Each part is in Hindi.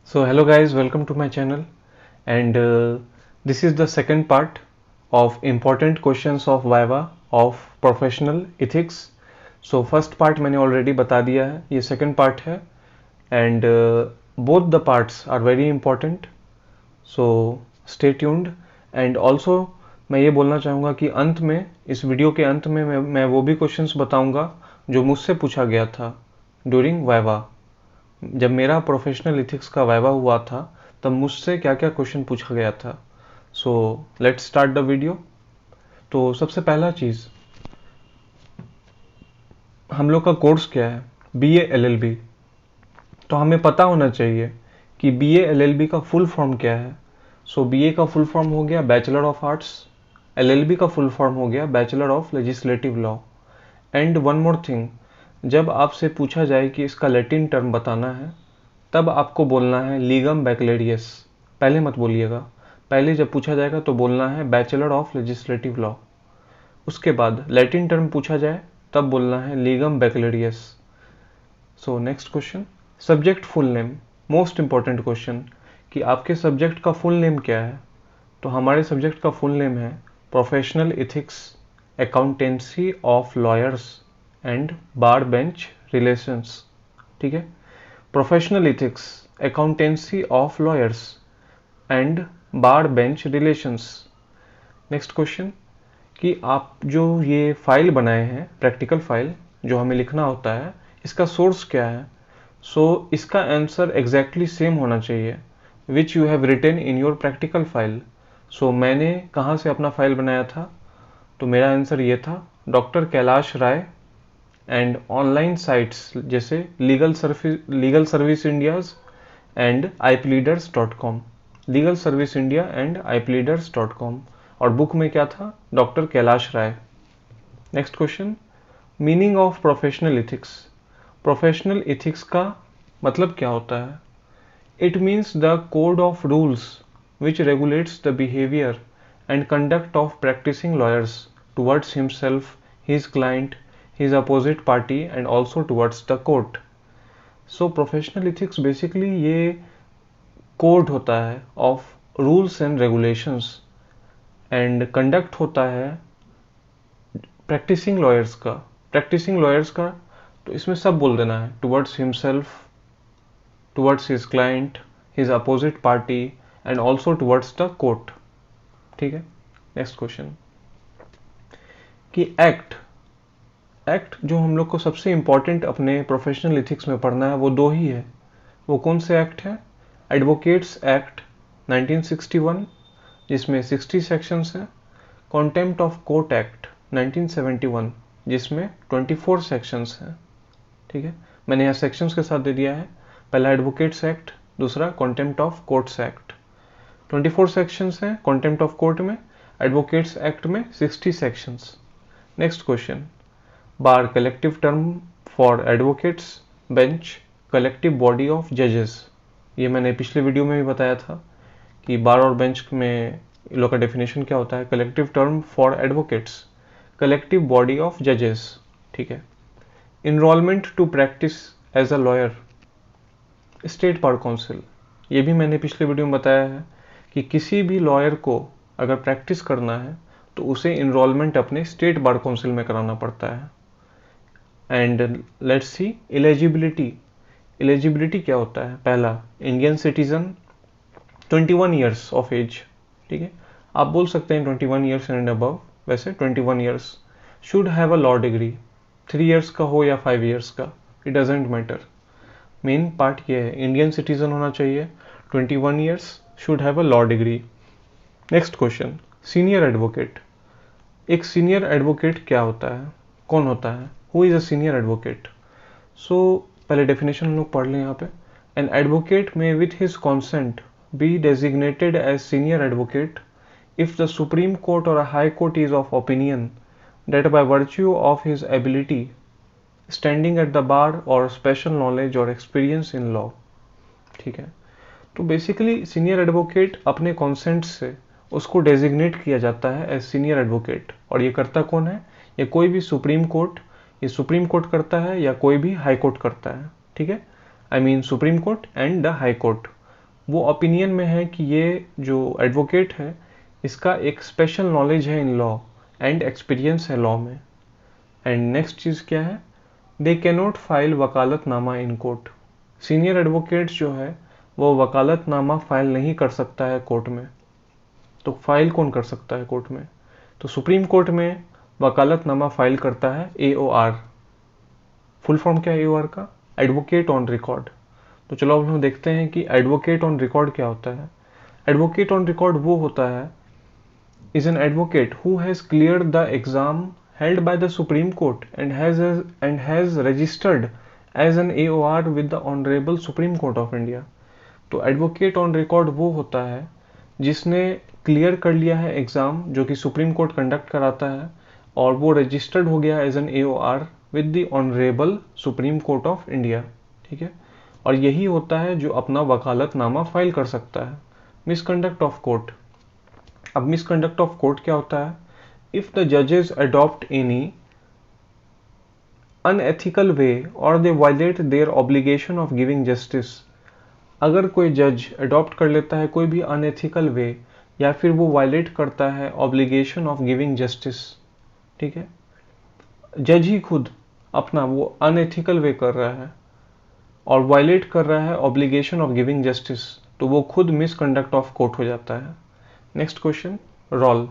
So hello guys, welcome to my channel, and this is the second part of important questions of Viva of professional ethics. So first part मैंने already बता दिया है, ये second part है, and both the parts are very important. So stay tuned, and also मैं ये बोलना चाहूँगा कि अंत में, इस वीडियो के अंत में मैं वो भी क्वेश्चंस बताऊँगा जो मुझसे पूछा गया था ड्यूरिंग वाइवा। जब मेरा प्रोफेशनल इथिक्स का वाइवा हुआ था तब मुझसे क्या क्या क्वेश्चन पूछा गया था। So let's start the video. तो सबसे पहला चीज़, हम लोग का कोर्स क्या है? BA LLB। तो हमें पता होना चाहिए कि BA LLB का फुल फॉर्म क्या है। सो BA का फुल फॉर्म हो गया बैचलर ऑफ आर्ट्स, LLB का फुल फॉर्म हो गया bachelor of legislative law. And one more thing, जब आपसे पूछा जाए कि इसका लैटिन टर्म बताना है तब आपको बोलना है लीगम बैकलेरियस। पहले मत बोलिएगा, पहले जब पूछा जाएगा तो बोलना है बैचलर ऑफ लेजिस्लेटिव लॉ। उसके बाद लैटिन टर्म पूछा जाए तब बोलना है legum baccalaureus. So next question, subject full name, most important question कि आपके सब्जेक्ट का फुल नेम क्या है। तो हमारे सब्जेक्ट का फुल नेम है professional ethics accountancy of lawyers and bar bench relations. ठीक है, professional ethics accountancy of lawyers and bar bench relations. Next question कि आप जो ये फाइल बनाए हैं, प्रैक्टिकल फाइल जो हमें लिखना होता है, इसका सोर्स क्या है। सो इसका आंसर एग्जैक्टली सेम होना चाहिए which you have written in your practical file. So मैंने कहाँ से अपना फाइल बनाया था, तो मेरा आंसर ये था doctor Kailash Rai and online sites जैसे legal service India's and ipleaders.com, legal service India and ipleaders.com। और बुक में क्या था? Doctor Kailash Rai. Next question, meaning of professional ethics. Professional ethics का मतलब क्या होता है? It means the code of rules which regulates the behaviour and conduct of practising lawyers towards himself, his client, his opposite party and also towards the court. So professional ethics basically ये कोड होता है of rules and regulations and conduct होता है practicing lawyers का। practicing lawyers का तो इसमें सब बोल देना है, towards himself, towards his client, his opposite party and also towards the court। ठीक है, नेक्स्ट क्वेश्चन कि एक्ट जो हम लोग को सबसे इंपॉर्टेंट अपने प्रोफेशनल इथिक्स में पढ़ना है वो दो ही है। वो कौन से एक्ट है? एडवोकेट्स एक्ट 1961 जिसमें 60 सेक्शंस हैं, कॉन्टेम्प्ट ऑफ कोर्ट एक्ट 1971 जिसमें 24 सेक्शंस हैं। ठीक है, मैंने यहाँ सेक्शंस के साथ दे दिया है, पहला एडवोकेट्स एक्ट, दूसरा contempt of courts act. 24 sections हैं कॉन्टेम्प्ट ऑफ कोर्ट में, एडवोकेट्स एक्ट में 60 sections. Next question, bar collective term for advocates, bench collective body of जजेस। ये मैंने पिछले वीडियो में भी बताया था कि बार और बेंच में इन लोग का डेफिनेशन क्या होता है। Collective term for advocates, collective body of जजेस। ठीक है, enrolment to practice as a lawyer, state bar council. ये भी मैंने पिछले वीडियो में बताया है कि किसी भी लॉयर को अगर प्रैक्टिस करना है तो उसे इनरोलमेंट अपने स्टेट बार काउंसिल में कराना पड़ता है। And let's see eligibility. Eligibility क्या होता है? पहला, Indian citizen, 21 years of age. ठीक है, आप बोल सकते हैं 21 ईयर्स एंड अबव, वैसे 21 years. Should have a law degree, 3 years का हो या 5 ईयर्स का, it doesn't matter. Main part ये है, इंडियन सिटीजन होना चाहिए, 21 years, should have a law degree. Next question, senior advocate. एक सीनियर एडवोकेट क्या होता है, कौन होता है? Who is a senior advocate? So पहले डेफिनेशन हम लोग पढ़ लें यहाँ पे। An advocate may with his consent B designated as senior advocate if the supreme court और high court is of opinion that by virtue of his ability, standing at the bar or special knowledge or experience in law। ठीक है, तो बेसिकली सीनियर एडवोकेट अपने कॉन्सेंट से उसको डेजिग्नेट किया जाता है एज सीनियर एडवोकेट। और ये करता कौन है? ये कोई भी सुप्रीम कोर्ट, ये सुप्रीम कोर्ट करता है या कोई भी हाई कोर्ट करता है। ठीक है, I mean supreme court and the high court. वो ओपिनियन में है कि ये जो एडवोकेट है इसका एक स्पेशल नॉलेज है इन लॉ एंड एक्सपीरियंस है लॉ में। एंड नेक्स्ट चीज़ क्या है, they cannot file vakalatnama in court. Senior advocates जो है वो वकालतनामा फाइल नहीं कर सकता है कोर्ट में। तो फाइल कौन कर सकता है कोर्ट में? तो सुप्रीम कोर्ट में वकालतनामा फाइल करता है AOR। फुल फॉर्म क्या है AOR का? Advocate on record. तो चलो अब हम देखते हैं कि एडवोकेट ऑन रिकॉर्ड क्या होता है। एडवोकेट ऑन रिकॉर्ड वो होता है, is an advocate who has cleared the exam held by the Supreme Court and has registered as an AOR with the Honorable Supreme Court of India। तो एडवोकेट ऑन रिकॉर्ड वो होता है जिसने क्लियर कर लिया है एग्जाम जो कि सुप्रीम कोर्ट कंडक्ट कराता है और वो रजिस्टर्ड हो गया as an AOR with the honourable Supreme Court of India. ठीक है, और यही होता है जो अपना वकालतनामा फाइल कर सकता है। Misconduct of court. अब मिसकंडक्ट ऑफ कोर्ट क्या होता है? If the judges adopt any unethical way or they violate their obligation of giving justice। अगर कोई जज अडॉप्ट कर लेता है कोई भी अनएथिकल वे या फिर वो वायलेट करता है ऑब्लिगेशन ऑफ गिविंग जस्टिस, ठीक है, जज ही खुद अपना वो अनएथिकल वे कर रहा है और वायलेट कर रहा है ऑब्लिगेशन ऑफ गिविंग जस्टिस, तो वो खुद मिसकंडक्ट ऑफ कोर्ट हो जाता है। Next question, role.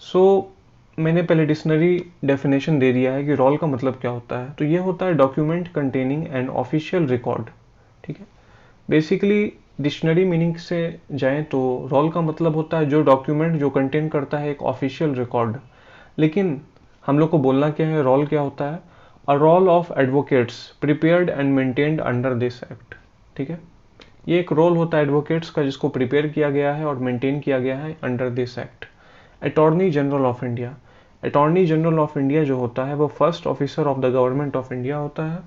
सो मैंने पहले डिक्शनरी डेफिनेशन दे दिया है कि रोल का मतलब क्या होता है। तो ये होता है document containing an official record. ठीक है, बेसिकली डिक्शनरी मीनिंग से जाएं तो रोल का मतलब होता है जो डॉक्यूमेंट जो कंटेन करता है एक ऑफिशियल रिकॉर्ड। लेकिन हम लोग को बोलना क्या है, रोल क्या होता है? A roll of advocates prepared and maintained under this act. ठीक है, ये एक रोल होता है एडवोकेट्स का जिसको प्रिपेयर किया गया है और मेंटेन किया गया है under this act. Attorney general of India. Attorney general of India जो होता है वो first officer of the government of India होता है।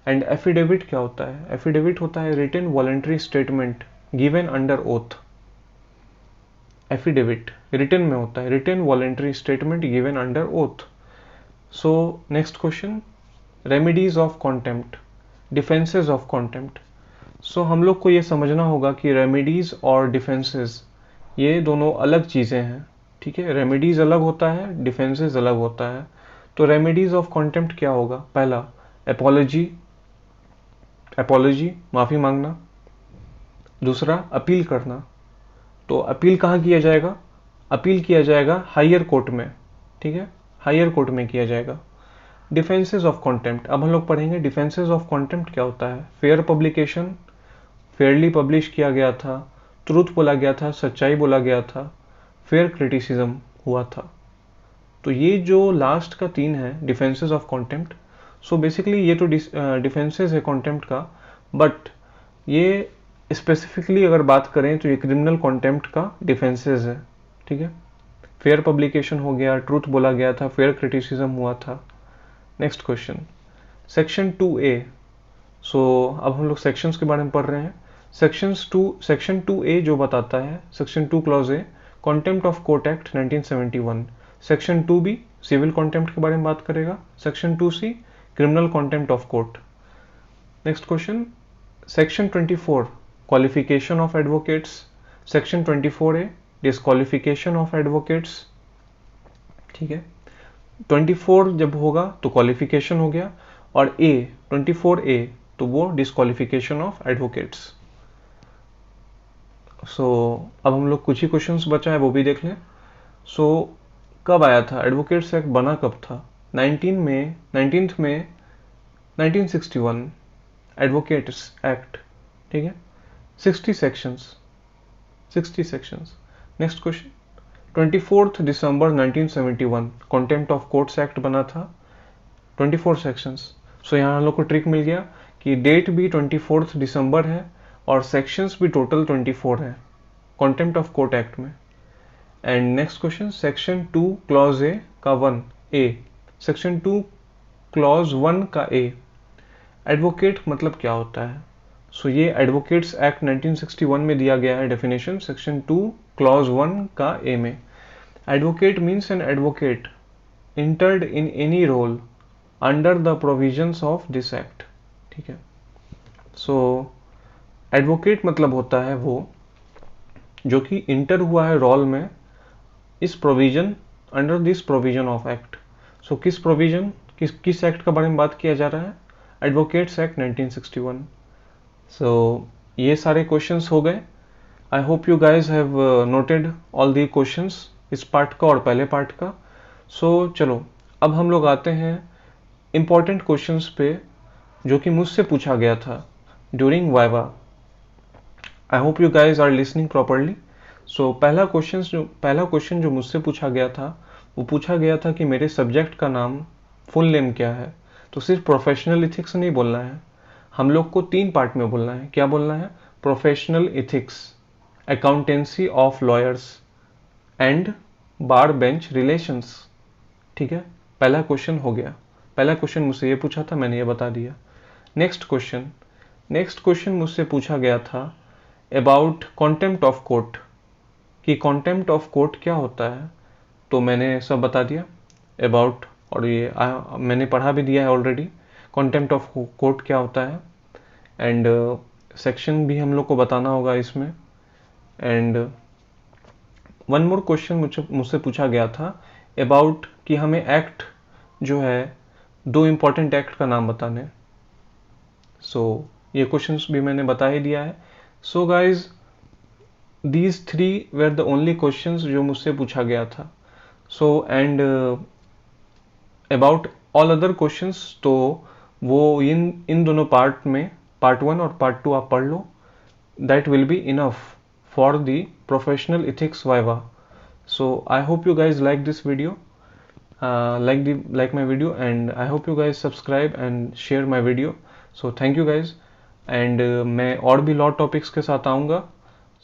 एंड एफिडेविट क्या होता है? एफिडेविट होता है written voluntary statement given under oath. Affidavit written में होता है, written voluntary statement given under oath. So next question, remedies of contempt, defences of contempt. So हम लोग को ये समझना होगा कि रेमेडीज और डिफेंसेस ये दोनों अलग चीज़ें हैं। ठीक है, रेमेडीज अलग होता है, डिफेंसेस अलग होता है। तो रेमेडीज ऑफ कॉन्टेम्प्ट क्या होगा? पहला, एपोलॉजी माफ़ी मांगना। दूसरा, अपील करना। तो अपील कहाँ किया जाएगा? अपील किया जाएगा हायर कोर्ट में। ठीक है, हायर कोर्ट में किया जाएगा। डिफेंसेस ऑफ कॉन्टेम्प्ट, अब हम लोग पढ़ेंगे डिफेंसेस ऑफ कॉन्टेम्प्ट क्या होता है। फेयर पब्लिकेशन, फेयरली पब्लिश किया गया था, ट्रूथ बोला गया था, सच्चाई बोला गया था, फेयर क्रिटिसिज्म हुआ था। तो ये जो लास्ट का 3 है defences of contempt. So basically ये तो डिफेंसेस है कॉन्टेम्प्ट का, बट ये स्पेसिफिकली अगर बात करें तो ये क्रिमिनल कॉन्टेम्प्ट का डिफेंसेस है। ठीक है, फेयर पब्लिकेशन हो गया, ट्रूथ बोला गया था, फेयर क्रिटिसिज्म हुआ था। Next question, section 2A। सो अब हम लोग सेक्शंस के बारे में पढ़ रहे हैं। सेक्शन 2A जो बताता है, section 2 clause A, contempt of court act 1971। Section 2B civil contempt के बारे में बात करेगा। Section 2C criminal contempt of court. Next question, section 24 qualification of advocates. Section 24A disqualification of advocates. ठीक है, 24 जब होगा तो क्वालिफिकेशन हो गया और 24A तो वो डिस्क्वालिफिकेशन ऑफ एडवोकेट्स। सो अब हम लोग कुछ ही क्वेश्चंस बचा है वो भी देख लें। सो कब आया था एडवोकेट्स एक्ट, बना कब था? 19 में 1961 एडवोकेट्स एक्ट। ठीक है, 60 sections. Next question, 24 December 1971 contempt of courts act बना था, 24 सेक्शंस। सो यहाँ हम लोग को ट्रिक मिल गया कि डेट भी 24 दिसंबर है और सेक्शंस भी टोटल 24 है कॉन्टेम्प्ट ऑफ कोर्ट एक्ट में। And next question, section 2 clause ए का 1A, सेक्शन 2 क्लॉज 1 का A, एडवोकेट मतलब क्या होता है? सो ये एडवोकेट्स एक्ट 1961 में दिया गया है डेफिनेशन, सेक्शन 2 क्लॉज 1 का A में। Advocate means an advocate entered in any roll under the provisions of this act. ठीक है, सो एडवोकेट मतलब होता है वो जो कि इंटर हुआ है रोल में इस provision, under this provision of act. So किस प्रोविजन, किस एक्ट का बारे में बात किया जा रहा है? Advocates act 1961। सो ये सारे क्वेश्चंस हो गए। आई hope you guys have noted all the questions इस पार्ट का और पहले पार्ट का। सो चलो अब हम लोग आते हैं इंपॉर्टेंट क्वेश्चंस पे जो कि मुझसे पूछा गया था during viva. I hope you guys are listening properly. So पहला क्वेश्चन जो मुझसे पूछा गया था, वो पूछा गया था कि मेरे सब्जेक्ट का नाम फुल नेम क्या है। तो सिर्फ प्रोफेशनल इथिक्स नहीं बोलना है, हम लोग को 3 पार्ट में बोलना है। क्या बोलना है? Professional ethics, accountancy of lawyers and bar bench relations. ठीक है, पहला क्वेश्चन हो गया। पहला क्वेश्चन मुझसे ये पूछा था, मैंने ये बता दिया। नेक्स्ट क्वेश्चन मुझसे पूछा गया था अबाउट कॉन्टेम्प्ट ऑफ कोर्ट, कि कॉन्टेम्प्ट ऑफ कोर्ट क्या होता है। तो मैंने सब बता दिया अबाउट, और ये मैंने पढ़ा भी दिया है ऑलरेडी कॉन्टेम्प्ट ऑफ कोर्ट क्या होता है। एंड सेक्शन भी हम लोग को बताना होगा इसमें। एंड वन मोर क्वेश्चन मुझसे पूछा गया था अबाउट कि हमें एक्ट जो है 2 इंपॉर्टेंट एक्ट का नाम बताने। सो ये क्वेश्चंस भी मैंने बता ही दिया है। So guys these 3 were the only questions जो मुझसे पूछा गया था। So and about all other questions तो वो इन दोनों पार्ट में, पार्ट 1 और पार्ट 2 आप पढ़ लो। That will be enough for the professional ethics viva. So I hope you guys like this video, like my video, and I hope you guys subscribe and share my video. So thank you guys, and मैं और भी लॉ टॉपिक्स के साथ आऊँगा।